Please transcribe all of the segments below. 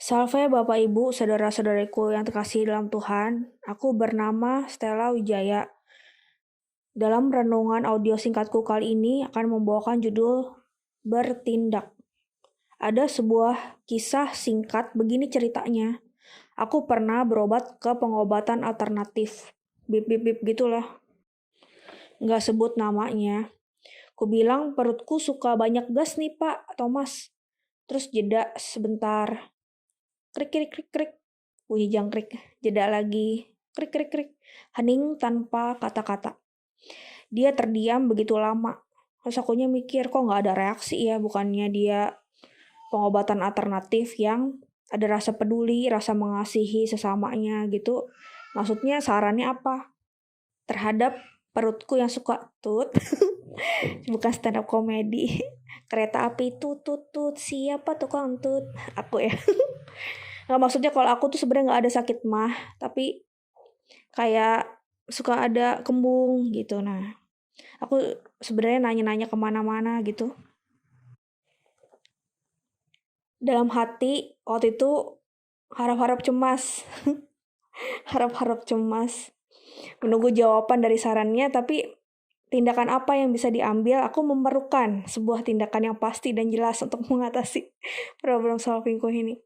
Salve Bapak Ibu, saudara-saudariku yang terkasih dalam Tuhan. Aku bernama Stella Wijaya. Dalam renungan audio singkatku kali ini akan membawakan judul Bertindak. Ada sebuah kisah singkat, begini ceritanya. Aku pernah berobat ke pengobatan alternatif. Bip bip bip gitulah. Nggak sebut namanya. Ku bilang perutku suka banyak gas nih Pak Thomas. Terus jeda sebentar. Krik krik krik krik. Bunyi jangkrik. Jeda lagi. Krik krik krik. Hening tanpa kata-kata. Dia terdiam begitu lama. Terus akunya mikir kok nggak ada reaksi ya. Bukannya dia pengobatan alternatif yang ada rasa peduli, rasa mengasihi sesamanya gitu. Maksudnya sarannya apa? Terhadap perutku yang suka tut. Bukan stand up komedi. Kereta api tut tut tut. Siapa tukang tut? Aku ya. Nggak, maksudnya kalau aku tuh sebenarnya nggak ada sakit mah, tapi kayak suka ada kembung gitu. Nah, aku sebenarnya nanya-nanya kemana-mana gitu. Dalam hati waktu itu harap-harap cemas, harap-harap cemas, menunggu jawaban dari sarannya, tapi tindakan apa yang bisa diambil? Aku memerlukan sebuah tindakan yang pasti dan jelas untuk mengatasi problem solvingku ini.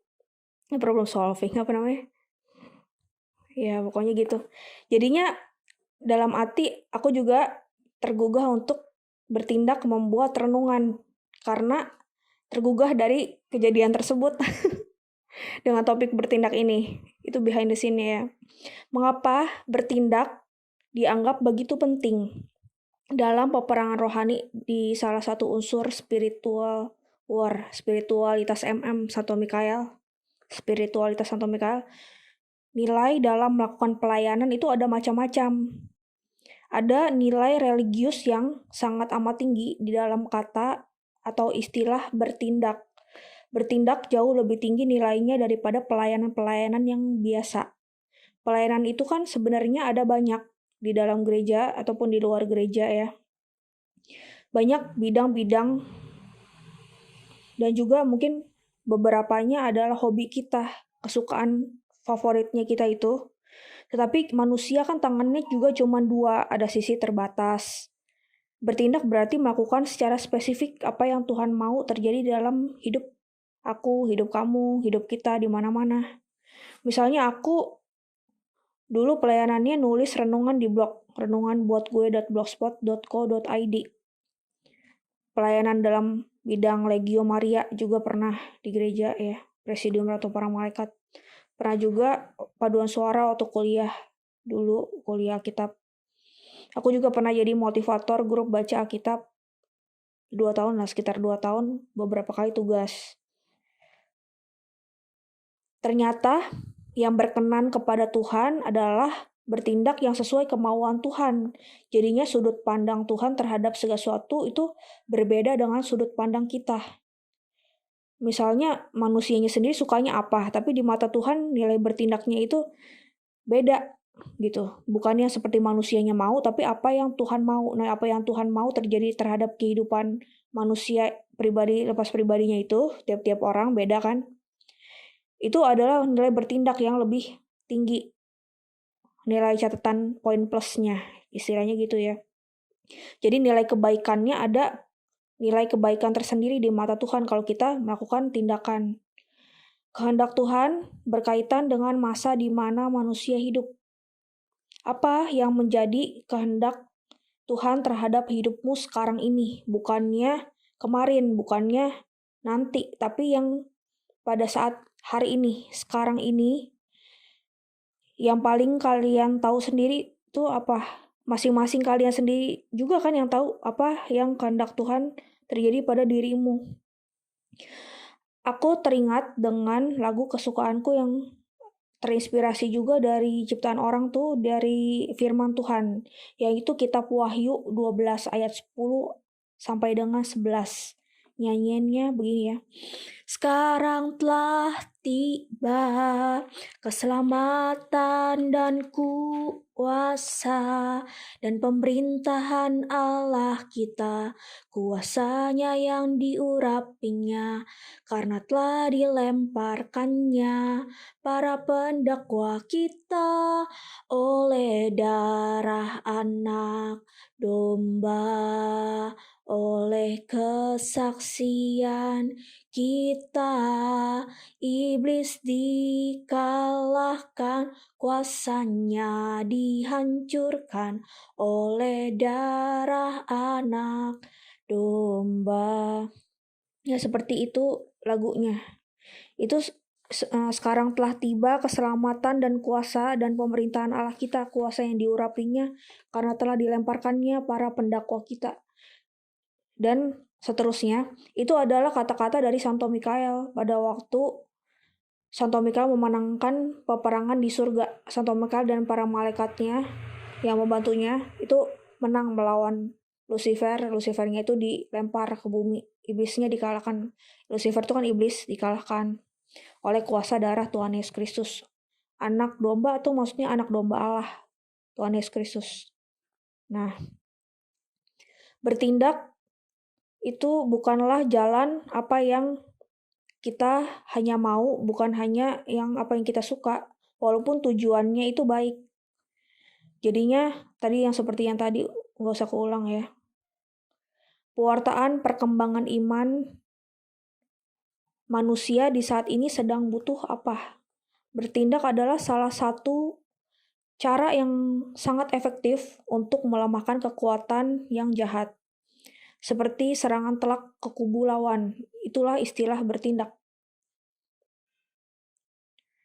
Problem solving apa namanya? Ya pokoknya gitu. Jadinya dalam hati aku juga tergugah untuk bertindak membuat renungan karena tergugah dari kejadian tersebut dengan topik bertindak ini. Itu behind the scene ya. Mengapa bertindak dianggap begitu penting dalam peperangan rohani di salah satu unsur spiritual war, spiritualitas Santo Mikael, spiritualitas Santo Mikael. Nilai dalam melakukan pelayanan itu ada macam-macam. Ada nilai religius yang sangat amat tinggi di dalam kata atau istilah bertindak. Bertindak jauh lebih tinggi nilainya daripada pelayanan-pelayanan yang biasa. Pelayanan itu kan sebenarnya ada banyak di dalam gereja ataupun di luar gereja ya. Banyak bidang-bidang dan juga mungkin beberapanya adalah hobi kita, kesukaan favoritnya kita itu. Tetapi manusia kan tangannya juga cuma dua, ada sisi terbatas. Bertindak berarti melakukan secara spesifik apa yang Tuhan mau terjadi dalam hidup aku, hidup kamu, hidup kita di mana-mana. Misalnya aku dulu pelayanannya nulis renungan di blog, renunganbuatgue.blogspot.co.id. Pelayanan dalam bidang Legio Maria juga pernah di gereja ya, Presidium Ratu Para Malaikat. Pernah juga paduan suara waktu kuliah, dulu kuliah kitab. Aku juga pernah jadi motivator grup baca Alkitab 2 tahun lah, sekitar 2 tahun, beberapa kali tugas. Ternyata yang berkenan kepada Tuhan adalah bertindak yang sesuai kemauan Tuhan. Jadinya sudut pandang Tuhan terhadap segala sesuatu itu berbeda dengan sudut pandang kita. Misalnya manusianya sendiri sukanya apa, tapi di mata Tuhan nilai bertindaknya itu beda gitu. Bukannya seperti manusianya mau, tapi apa yang Tuhan mau. Nah, apa yang Tuhan mau terjadi terhadap kehidupan manusia pribadi, lepas pribadinya itu, tiap-tiap orang beda kan. Itu adalah nilai bertindak yang lebih tinggi. Nilai catatan poin plusnya, istilahnya gitu ya. Jadi nilai kebaikannya ada nilai kebaikan tersendiri di mata Tuhan kalau kita melakukan tindakan. Kehendak Tuhan berkaitan dengan masa di mana manusia hidup. Apa yang menjadi kehendak Tuhan terhadap hidupmu sekarang ini? Bukannya kemarin, bukannya nanti, tapi yang pada saat hari ini, sekarang ini, yang paling kalian tahu sendiri itu apa? Masing-masing kalian sendiri juga kan yang tahu apa yang kehendak Tuhan terjadi pada dirimu. Aku teringat dengan lagu kesukaanku yang terinspirasi juga dari ciptaan orang tuh, dari firman Tuhan. Yang itu kitab Wahyu 12 ayat 10 sampai dengan 11. nyanyiannya begini ya. Sekarang telah tiba keselamatan dan kuasa dan pemerintahan Allah kita, kuasanya yang diurapinya, karena telah dilemparkannya para pendakwa kita oleh darah anak domba, oleh kesaksian kita, iblis dikalahkan, kuasanya dihancurkan oleh darah anak domba. Ya seperti itu lagunya. Itu sekarang telah tiba keselamatan dan kuasa dan pemerintahan Allah kita, kuasa yang diurapinya karena telah dilemparkannya para pendakwa kita. Dan seterusnya, itu adalah kata-kata dari Santo Mikael pada waktu Santo Mikael memenangkan peperangan di surga. Santo Mikael dan para malaikatnya yang membantunya itu menang melawan Lucifer. Lucifernya itu dilempar ke bumi. Iblisnya dikalahkan. Lucifer itu kan iblis, dikalahkan oleh kuasa darah Tuhan Yesus Kristus. Anak domba itu maksudnya anak domba Allah, Tuhan Yesus Kristus. Nah, bertindak itu bukanlah jalan apa yang kita hanya mau, bukan hanya yang apa yang kita suka, walaupun tujuannya itu baik. Jadinya tadi yang seperti yang tadi, nggak usah keulang ya. Pewartaan perkembangan iman manusia di saat ini sedang butuh apa? Bertindak adalah salah satu cara yang sangat efektif untuk melemahkan kekuatan yang jahat. Seperti serangan telak ke kubu lawan, itulah istilah bertindak.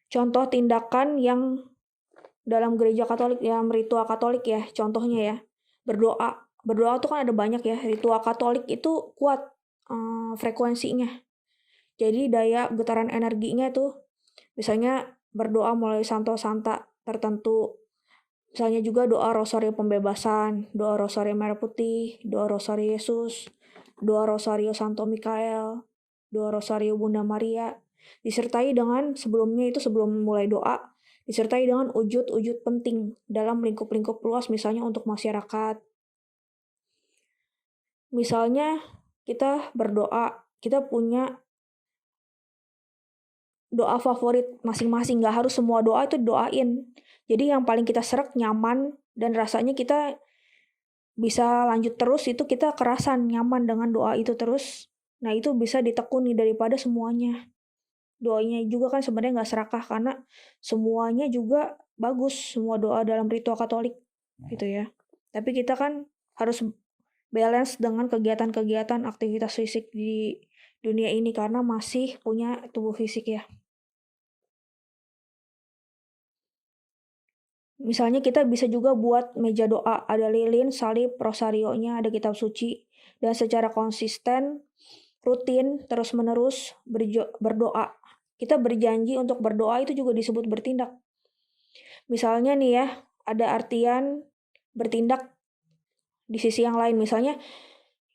Contoh tindakan yang dalam gereja Katolik, yang ritual Katolik ya, contohnya ya, berdoa. Berdoa tuh kan ada banyak ya, ritual Katolik itu kuat frekuensinya. Jadi daya getaran energinya tuh, misalnya berdoa mulai Santo Santa tertentu, misalnya juga doa Rosario Pembebasan, doa Rosario Merah Putih, doa Rosario Yesus, doa Rosario Santo Mikael, doa Rosario Bunda Maria, disertai dengan sebelumnya itu sebelum mulai doa, disertai dengan ujud-ujud penting dalam lingkup-lingkup luas, misalnya untuk masyarakat. Misalnya kita berdoa, kita punya doa favorit masing-masing, gak harus semua doa itu doain. Jadi yang paling kita serak, nyaman, dan rasanya kita bisa lanjut terus, itu kita kerasan nyaman dengan doa itu terus. Nah itu bisa ditekuni daripada semuanya. Doanya juga kan sebenarnya gak serakah, karena semuanya juga bagus, semua doa dalam ritual Katolik gitu ya. Tapi kita kan harus balance dengan kegiatan-kegiatan aktivitas fisik di dunia ini, karena masih punya tubuh fisik ya. Misalnya kita bisa juga buat meja doa, ada lilin, salib, rosarionya, ada kitab suci, dan secara konsisten, rutin, terus-menerus berdoa. Kita berjanji untuk berdoa, itu juga disebut bertindak. Misalnya nih ya, ada artian bertindak di sisi yang lain. Misalnya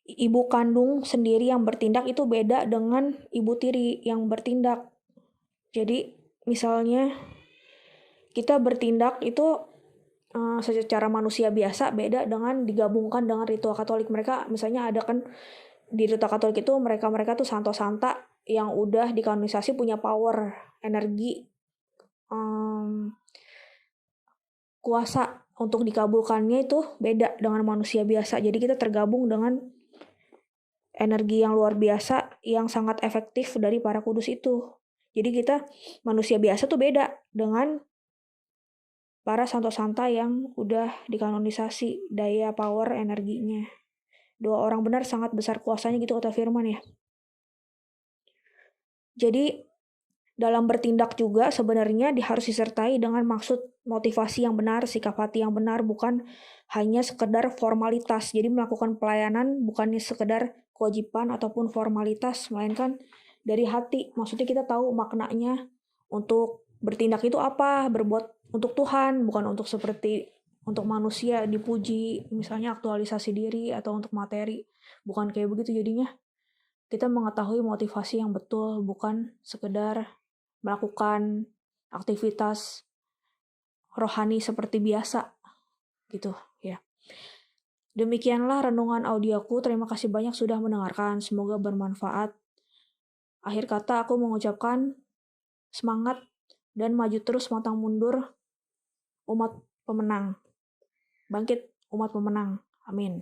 ibu kandung sendiri yang bertindak itu beda dengan ibu tiri yang bertindak. Jadi misalnya kita bertindak itu secara manusia biasa beda dengan digabungkan dengan ritual Katolik. Mereka misalnya ada kan di ritual Katolik itu mereka tuh Santo Santa yang udah dikanonisasi, punya power, energi, kuasa untuk dikabulkannya itu beda dengan manusia biasa. Jadi kita tergabung dengan energi yang luar biasa yang sangat efektif dari para kudus itu. Jadi kita manusia biasa tuh beda dengan para Santo Santa yang udah dikanonisasi, daya power energinya. Doa orang benar sangat besar kuasanya gitu kata firman ya. Jadi dalam bertindak juga sebenarnya harus disertai dengan maksud motivasi yang benar, sikap hati yang benar, bukan hanya sekedar formalitas. Jadi melakukan pelayanan bukannya sekedar kewajiban ataupun formalitas, melainkan dari hati. Maksudnya kita tahu maknanya untuk bertindak itu apa, berbuat untuk Tuhan, bukan untuk seperti untuk manusia dipuji, misalnya aktualisasi diri atau untuk materi. Bukan kayak begitu jadinya. kita mengetahui motivasi yang betul, bukan sekedar melakukan aktivitas rohani seperti biasa gitu ya. Demikianlah renungan audioku. Terima kasih banyak sudah mendengarkan. Semoga bermanfaat. Akhir kata aku mengucapkan semangat dan maju terus pantang mundur umat pemenang. Bangkit umat pemenang. Amin.